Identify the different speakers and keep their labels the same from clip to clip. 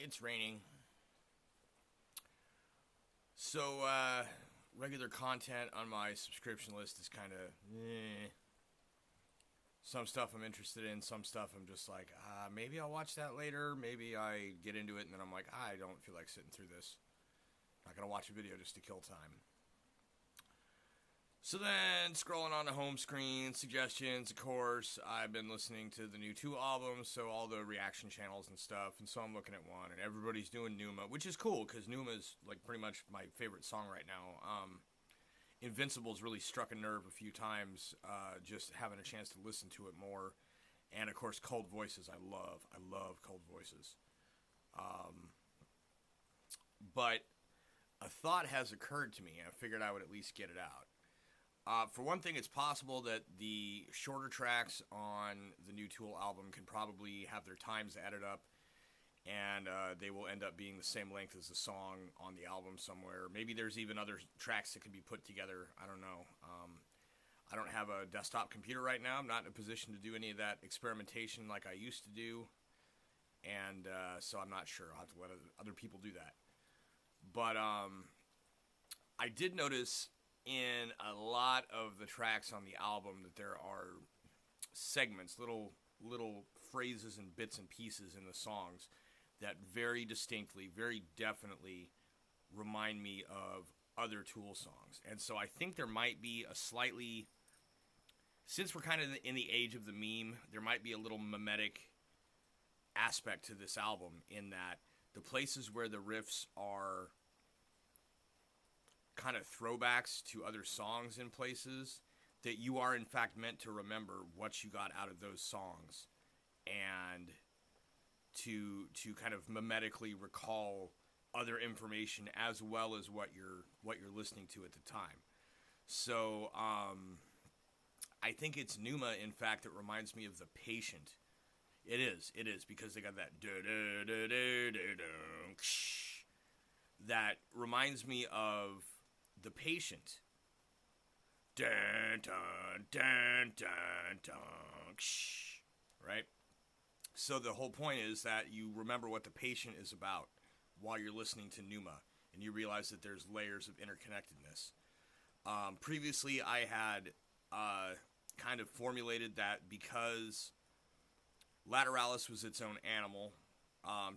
Speaker 1: It's raining. So, regular content on my subscription list is kind of Some stuff I'm interested in, some stuff I'm just like, maybe I'll watch that later. Maybe I get into it and then I'm like, I don't feel like sitting through this. I'm not going to watch a video just to kill time. So then, scrolling on the home screen, suggestions, of course, I've been listening to the new Tool albums, so all the reaction channels and stuff, and so I'm looking at one, and everybody's doing Pneuma, which is cool, because Pneuma's, like, pretty much my favorite song right now. Invincible's really struck a nerve a few times, just having a chance to listen to it more, and, of course, Cold Voices, I love Cold Voices. But a thought has occurred to me, and I figured I would at least get it out. For one thing, it's possible that the shorter tracks on the new Tool album can probably have their times added up, and they will end up being the same length as the song on the album somewhere. Maybe there's even other tracks that can be put together. I don't know. I don't have a desktop computer right now. I'm not in a position to do any of that experimentation like I used to do, and so I'm not sure. I'll have to let other people do that. But I did notice in a lot of the tracks on the album that there are segments, little phrases and bits and pieces in the songs that very distinctly, very definitely remind me of other Tool songs. And so I think there might be a slightly, since we're kind of in the age of the meme, there might be a little memetic aspect to this album in that the places where the riffs are kind of throwbacks to other songs in places, that you are in fact meant to remember what you got out of those songs and to kind of memetically recall other information as well as what you're listening to at the time. So I think it's Pneuma, in fact, that reminds me of The Patient. It is because they got that that reminds me of The Patient. Dun, dun, dun, dun, dun, right? So the whole point is that you remember what The Patient is about while you're listening to Pneuma, and you realize that there's layers of interconnectedness. Previously, I had kind of formulated that because Lateralis was its own animal,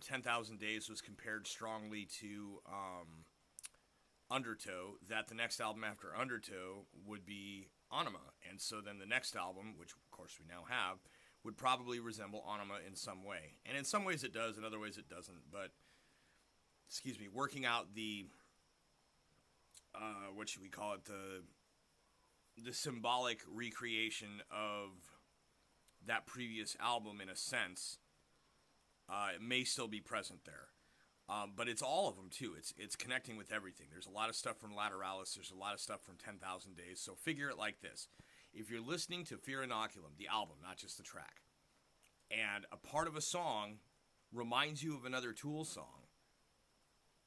Speaker 1: 10,000 Days was compared strongly to Undertow, that the next album after Undertow would be Anima. And so then the next album, which of course we now have, would probably resemble Anima in some way. And in some ways it does, in other ways it doesn't. But, working out the, what should we call it, the symbolic recreation of that previous album in a sense, it may still be present there. But it's all of them, too. It's connecting with everything. There's a lot of stuff from Lateralis. There's a lot of stuff from 10,000 Days. So figure it like this. If you're listening to Fear Inoculum, the album, not just the track, and a part of a song reminds you of another Tool song,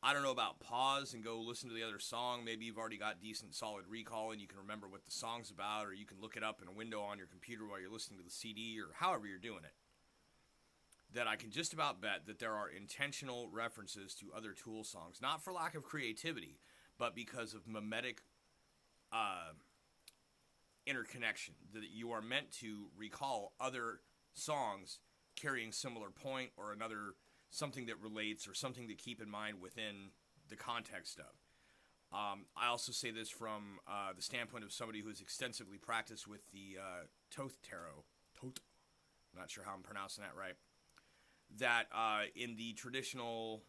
Speaker 1: I don't know about pause and go listen to the other song. Maybe you've already got decent, solid recall and you can remember what the song's about, or you can look it up in a window on your computer while you're listening to the CD, or however you're doing it. That I can just about bet that there are intentional references to other Tool songs, not for lack of creativity, but because of memetic interconnection, that you are meant to recall other songs carrying similar point or another, something that relates or something to keep in mind within the context of. I also say this from the standpoint of somebody who has extensively practiced with the Thoth Tarot. Thoth. I'm not sure how I'm pronouncing that right. That in the traditional,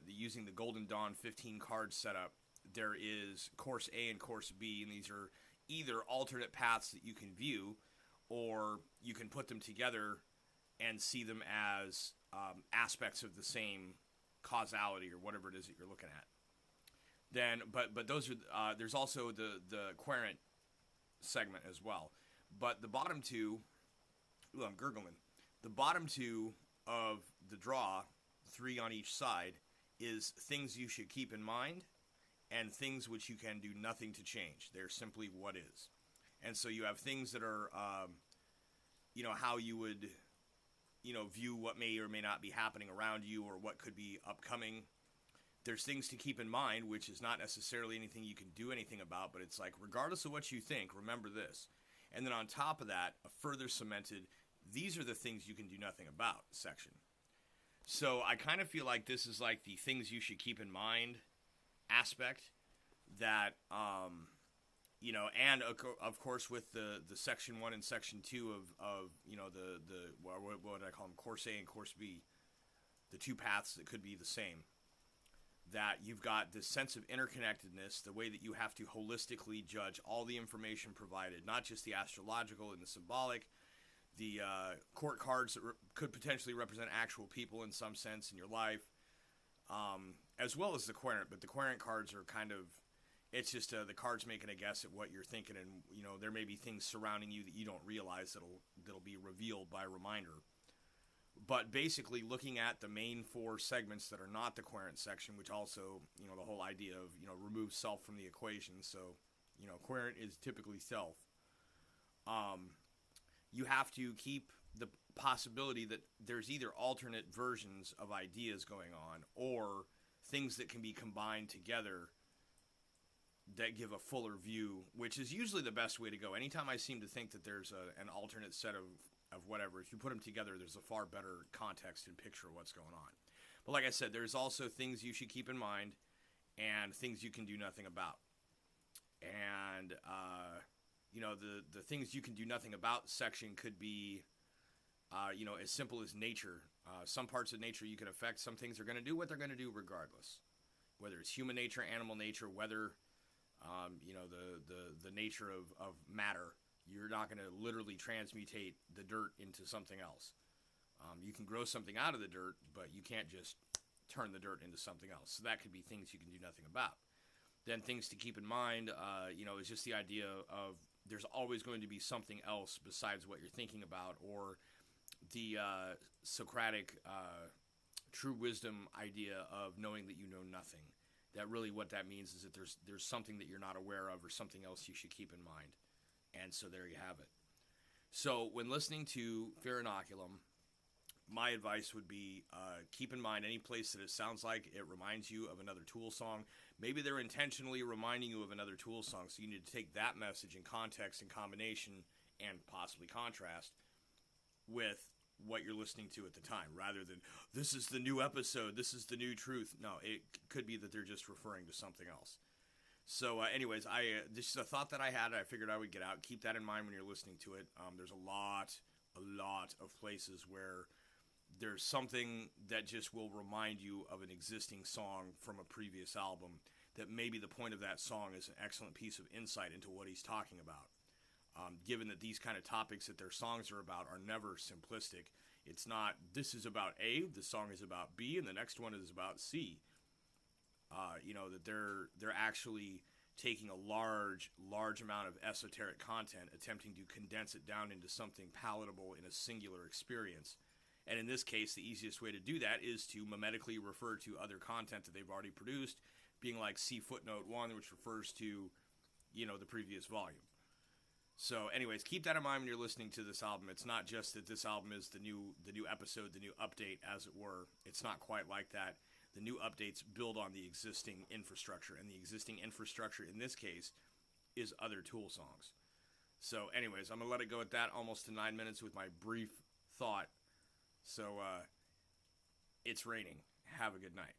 Speaker 1: using the Golden Dawn 15 card setup, there is Course A and Course B, and these are either alternate paths that you can view, or you can put them together and see them as aspects of the same causality or whatever it is that you're looking at. Then, but those are there's also the querent segment as well. But the bottom two, I'm gurgling. The bottom two of the draw, 3 on each side, is things you should keep in mind and things which you can do nothing to change. They're simply what is. And so you have things that are, how you would view what may or may not be happening around you or what could be upcoming. There's things to keep in mind, which is not necessarily anything you can do anything about, but it's like, regardless of what you think, remember this. And then on top of that, a further cemented, these are the things you can do nothing about section. So I kind of feel like this is like the things you should keep in mind aspect that, and of course with the section 1 and section 2 of what I call them, course A and course B, the two paths that could be the same. That you've got this sense of interconnectedness, the way that you have to holistically judge all the information provided, not just the astrological and the symbolic, the court cards that could potentially represent actual people in some sense in your life, as well as the querent. But the querent cards are kind of, it's just the cards making a guess at what you're thinking, and there may be things surrounding you that you don't realize that'll be revealed by reminder. But basically looking at the main 4 segments that are not the querent section, which also, the whole idea of, remove self from the equation. So, querent is typically self. You have to keep the possibility that there's either alternate versions of ideas going on or things that can be combined together that give a fuller view, which is usually the best way to go. Anytime I seem to think that there's an alternate set of whatever, if you put them together, there's a far better context and picture of what's going on. But like I said, there's also things you should keep in mind and things you can do nothing about. And, the things you can do nothing about section could be, as simple as nature. Some parts of nature you can affect. Some things are going to do what they're going to do regardless. Whether it's human nature, animal nature, weather, the nature of matter. You're not going to literally transmutate the dirt into something else. You can grow something out of the dirt, but you can't just turn the dirt into something else. So that could be things you can do nothing about. Then things to keep in mind, is just the idea of there's always going to be something else besides what you're thinking about, or the Socratic true wisdom idea of knowing that you know nothing. That really what that means is that there's something that you're not aware of or something else you should keep in mind. And so there you have it. So when listening to Fair Inoculum, my advice would be keep in mind any place that it sounds like it reminds you of another Tool song. Maybe they're intentionally reminding you of another Tool song, so you need to take that message in context and combination and possibly contrast with what you're listening to at the time, rather than, this is the new episode, this is the new truth. No, it could be that they're just referring to something else. So anyways, this is a thought that I had. I figured I would get out. Keep that in mind when you're listening to it. There's a lot of places where there's something that just will remind you of an existing song from a previous album, that maybe the point of that song is an excellent piece of insight into what he's talking about. Given that these kind of topics that their songs are about are never simplistic. It's not, this is about A, the song is about B, and the next one is about C. That they're actually taking a large amount of esoteric content, attempting to condense it down into something palatable in a singular experience. And in this case, the easiest way to do that is to memetically refer to other content that they've already produced, being like see footnote 1, which refers to, the previous volume. So anyways, keep that in mind when you're listening to this album. It's not just that this album is the new episode, the new update, as it were. It's not quite like that. The new updates build on the existing infrastructure, and the existing infrastructure in this case is other Tool songs. So anyways, I'm going to let it go at that, almost to 9 minutes with my brief thought. So it's raining. Have a good night.